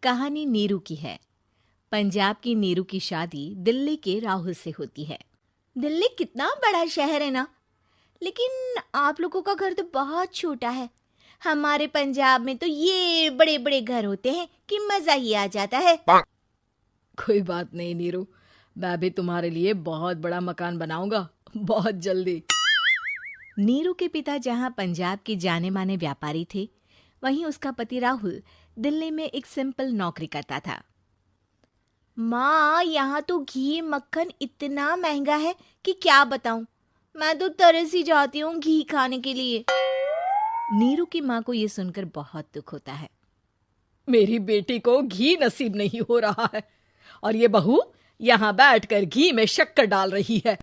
कहानी नीरू की है। पंजाब की नीरू की शादी दिल्ली के राहुल से होती है। दिल्ली कितना बड़ा शहर है ना, लेकिन आप लोगों का घर तो बहुत छोटा है। हमारे पंजाब में तो ये बड़े बड़े घर होते हैं कि मजा ही आ जाता है। कोई बात नहीं नीरू, मैं भी तुम्हारे लिए बहुत बड़ा मकान बनाऊंगा, बहुत जल्दी। नीरू के पिता जहाँ पंजाब के जाने माने व्यापारी थे, वहीं उसका पति राहुल दिल्ली में एक सिंपल नौकरी करता था। माँ, यहाँ तो घी मक्खन इतना महंगा है कि क्या बताऊं। मैं तो तरस ही जाती हूँ घी खाने के लिए। नीरू की माँ को ये सुनकर बहुत दुख होता है। मेरी बेटी को घी नसीब नहीं हो रहा है और ये बहू यहाँ बैठकर घी में शक्कर डाल रही है।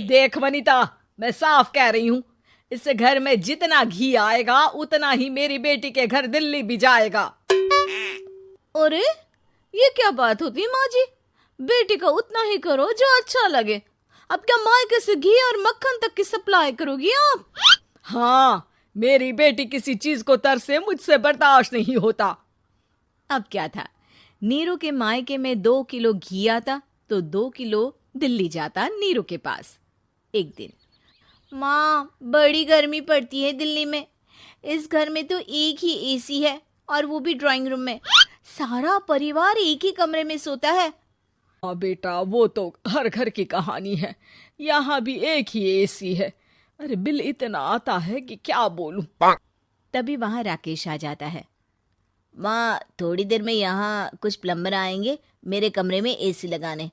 देख वनिता, मैं साफ कह रही हूँ, इस घर में जितना घी आएगा उतना ही मेरी बेटी के घर दिल्ली भी जाएगा। अरे ये क्या बात होती है माँ जी? बेटी का उतना ही करो जो अच्छा लगे। अब क्या मायके से घी और मक्खन तक की सप्लाई करोगी आप? हाँ, मेरी बेटी किसी चीज को तरसे मुझसे बर्दाश्त नहीं होता। अब क्या था, नीरू के मायके में 2 किलो घी आता तो 2 किलो दिल्ली जाता नीरू के पास। एक दिन, माँ बड़ी गर्मी पड़ती है दिल्ली में। इस घर में तो एक ही एसी है और वो भी ड्राइंग रूम में। सारा परिवार एक ही कमरे में सोता है। हाँ बेटा, वो तो हर घर की कहानी है। यहाँ भी एक ही एसी है। अरे बिल इतना आता है कि क्या बोलूं। तभी वहां राकेश आ जाता है। माँ, थोड़ी देर में यहाँ कुछ प्लम्बर आएंगे मेरे कमरे में एसी लगाने।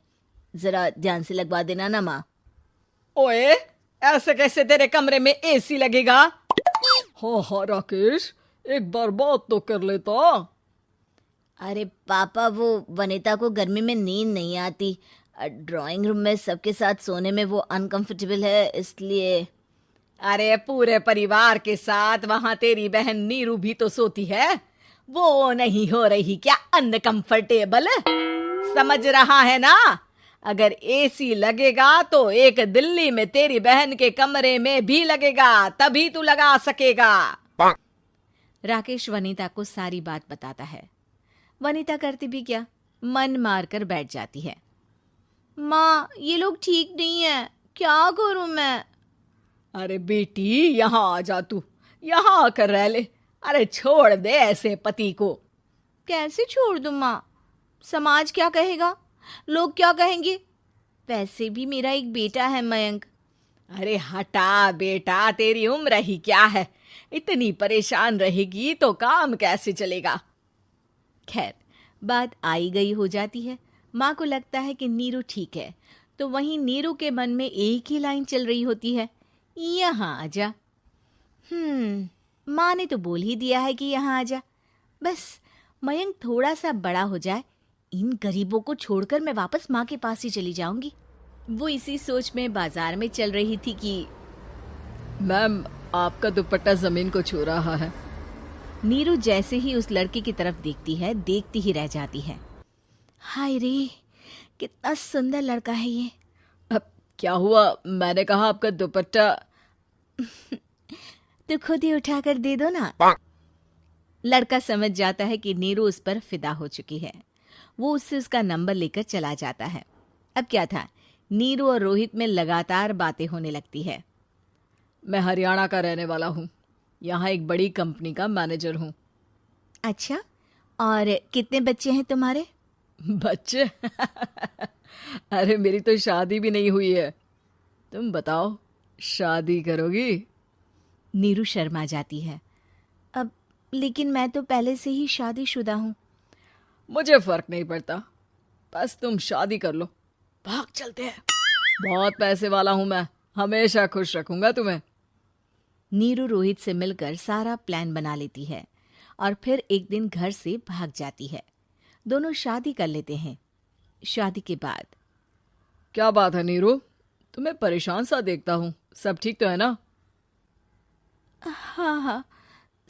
जरा ध्यान से लगवा देना ना माँ। ओए, ऐसे कैसे तेरे कमरे में एसी लगेगा? हाँ राकेश, एक बार बात तो कर लेता। अरे पापा, वो वनिता को गर्मी में नींद नहीं आती। ड्राइंग रूम में सबके साथ सोने में वो अनकंफर्टेबल है, इसलिए। अरे पूरे परिवार के साथ वहां तेरी बहन नीरू भी तो सोती है। वो नहीं हो रही क्या अनकंफर्टेबल? समझ रहा है ना? अगर एसी लगेगा तो एक दिल्ली में तेरी बहन के कमरे में भी लगेगा, तभी तू लगा सकेगा। राकेश वनिता को सारी बात बताता है। वनिता करती भी क्या, मन मार कर बैठ जाती है। माँ, ये लोग ठीक नहीं है, क्या करूं मैं? अरे बेटी, यहाँ आ जा, तू यहाँ आकर रह ले। अरे छोड़ दे ऐसे पति को। कैसे छोड़ दूं माँ? समाज क्या कहेगा, लोग क्या कहेंगे? वैसे भी मेरा एक बेटा है मयंक। अरे हटा बेटा, तेरी उम्र ही क्या है, इतनी परेशान रहेगी तो काम कैसे चलेगा। खैर, बात आई गई हो जाती है। माँ को लगता है कि नीरू ठीक है, तो वहीं नीरू के मन में एक ही लाइन चल रही होती है, यहाँ आजा। माँ ने तो बोल ही दिया है कि यहाँ आजा। बस मयंक थोड़ा सा बड़ा हो जाए, इन गरीबों को छोड़कर मैं वापस माँ के पास ही चली जाऊंगी। वो इसी सोच में बाजार में चल रही थी कि मैम, आपका दुपट्टा जमीन को छू रहा है। नीरू जैसे ही उस लड़के की तरफ देखती है, देखती ही रह जाती है। हाय रे, कितना सुंदर लड़का है ये। अब क्या हुआ? मैंने कहा आपका दुपट्टा। तो खुद ही उठाकर दे दो ना। लड़का समझ जाता है कि नीरू उस पर फिदा हो चुकी है। वो उससे उसका नंबर लेकर चला जाता है। अब क्या था, नीरू और रोहित में लगातार बातें होने लगती है। मैं हरियाणा का रहने वाला हूँ, यहाँ एक बड़ी कंपनी का मैनेजर हूँ। अच्छा, और कितने बच्चे हैं तुम्हारे? बच्चे? अरे मेरी तो शादी भी नहीं हुई है। तुम बताओ, शादी करोगी? नीरू शर्मा जाती है। अब लेकिन मैं तो पहले से ही शादीशुदा हूँ। मुझे फर्क नहीं पड़ता, बस तुम शादी कर लो, भाग चलते हैं। बहुत पैसे वाला हूं मैं, हमेशा खुश रखूंगा तुम्हें। नीरू रोहित से मिलकर सारा प्लान बना लेती है और फिर एक दिन घर से भाग जाती है। दोनों शादी कर लेते हैं। शादी के बाद, क्या बात है नीरू, तुम्हें परेशान सा देखता हूँ, सब ठीक तो है ना? हाँ,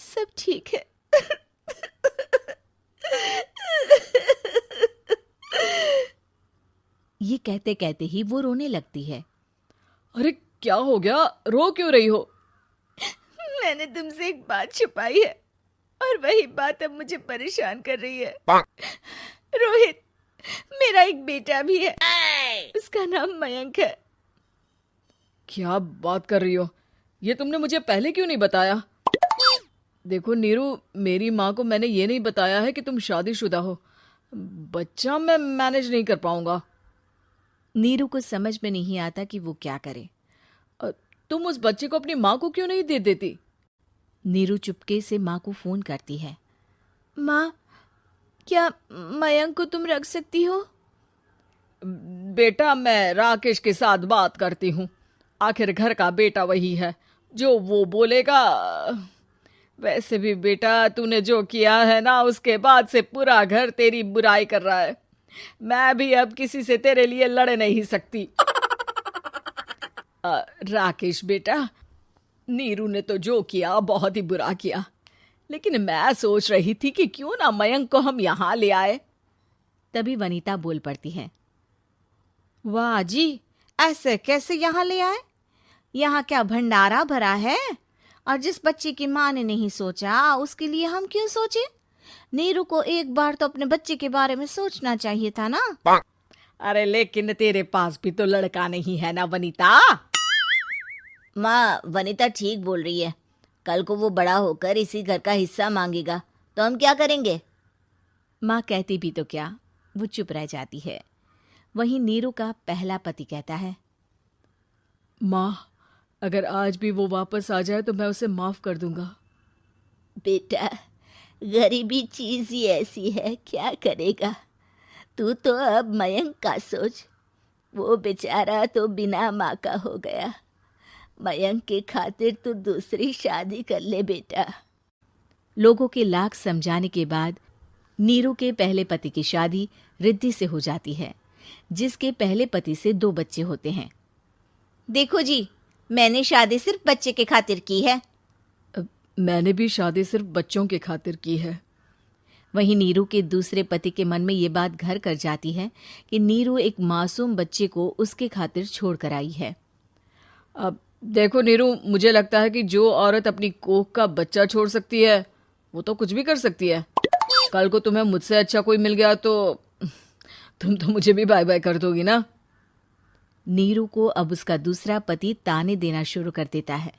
सब ठीक है। ये कहते कहते ही वो रोने लगती है। अरे क्या हो गया, रो क्यों रही हो? मैंने तुमसे एक बात छुपाई है। और वही बात अब मुझे परेशान कर रही है। रोहित, मेरा एक बेटा भी है, उसका नाम मयंक है। क्या बात कर रही हो? ये तुमने मुझे पहले क्यों नहीं बताया? देखो नीरू, मेरी माँ को मैंने ये नहीं बताया है कि तुम शादीशुदा हो। बच्चा मैं मैनेज नहीं कर पाऊंगा। नीरू को समझ में नहीं आता कि वो क्या करे। तुम उस बच्चे को अपनी माँ को क्यों नहीं दे देती? नीरू चुपके से माँ को फोन करती है। माँ, क्या मयंक को तुम रख सकती हो? बेटा, मैं राकेश के साथ बात करती हूँ। आखिर घर का बेटा वही है, जो वो बोलेगा। वैसे भी बेटा, तूने जो किया है ना, उसके बाद से पूरा घर तेरी बुराई कर रहा है। मैं भी अब किसी से तेरे लिए लड़ नहीं सकती। राकेश बेटा, नीरू ने तो जो किया बहुत ही बुरा किया, लेकिन मैं सोच रही थी कि क्यों ना मयंक को हम यहाँ ले आए। तभी वनीता बोल पड़ती है। वाह जी, ऐसे कैसे यहाँ ले आए? यहाँ क्या भंडारा भरा है? और जिस बच्चे की माँ ने नहीं सोचा, उसके लिए हम क्यों सोचे? नीरू को एक बार तो अपने बच्चे के बारे में सोचना चाहिए था ना। अरे लेकिन तेरे पास भी तो लड़का नहीं है ना वनीता। माँ, वनीता ठीक बोल रही है। कल को वो बड़ा होकर इसी घर का हिस्सा मांगेगा तो हम क्या करेंगे? माँ कहती भी तो क्या, वो चुप रह जाती है। वहीं नीरू का पहला पति कहता है। माँ, अगर आज भी वो वापस आ जाए तो मैं उसे माफ कर दूंगा। बेटा, गरीबी चीज ही ऐसी है, क्या करेगा? तू तो अब मयंक का सोच। वो बेचारा तो बिना माँ का हो गया। मयंक के खातिर तू दूसरी शादी कर ले बेटा। लोगों के लाख समझाने के बाद नीरू के पहले पति की शादी रिद्धि से हो जाती है, जिसके पहले पति से 2 बच्चे होते हैं। देखो जी, मैंने शादी सिर्फ बच्चे के खातिर की है। मैंने भी शादी सिर्फ बच्चों के खातिर की है। वहीं नीरू के दूसरे पति के मन में ये बात घर कर जाती है कि नीरू एक मासूम बच्चे को उसके खातिर छोड़ कर आई है। अब देखो नीरू, मुझे लगता है कि जो औरत अपनी कोख का बच्चा छोड़ सकती है, वो तो कुछ भी कर सकती है। कल को तुम्हें मुझसे अच्छा कोई मिल गया तो तुम तो मुझे भी बाय बाय कर दोगी ना। नीरू को अब उसका दूसरा पति ताने देना शुरू कर देता है।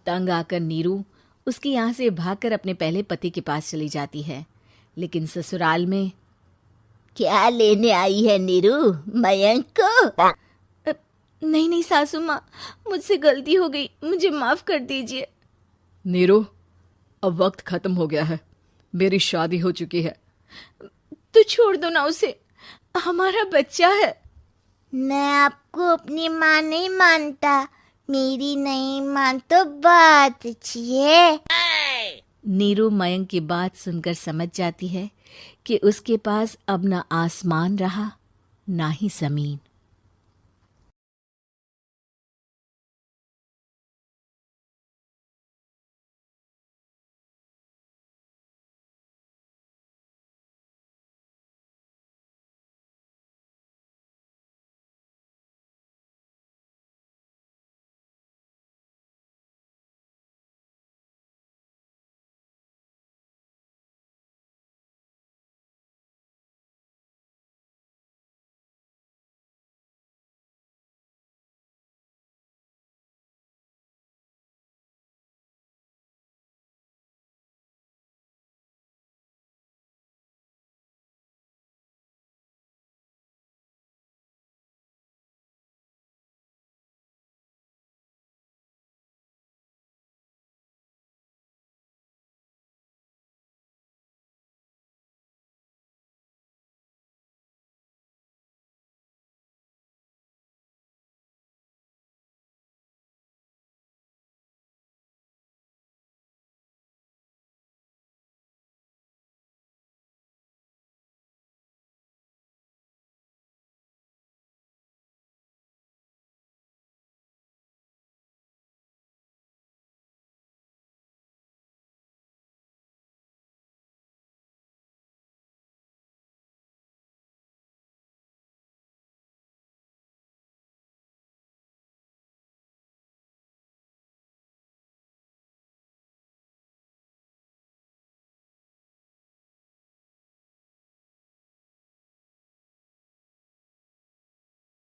तंग आकर नीरू उसके यहाँ से भागकर अपने पहले पति के पास चली जाती है, लेकिन ससुराल में क्या लेने आई है नीरू, मयंक को? नहीं नहीं सासू माँ, मुझसे गलती हो गई, मुझे माफ कर दीजिए। नीरू, अब वक्त खत्म हो गया है, मेरी शादी हो चुकी है। तो छोड़ दो ना उसे, हमारा बच्चा है। मैं आपको अपनी माँ नहीं मानता, मेरी नहीं मान तो बात अच्छी है। नीरू मयंक की बात सुनकर समझ जाती है कि उसके पास अब ना आसमान रहा ना ही जमीन।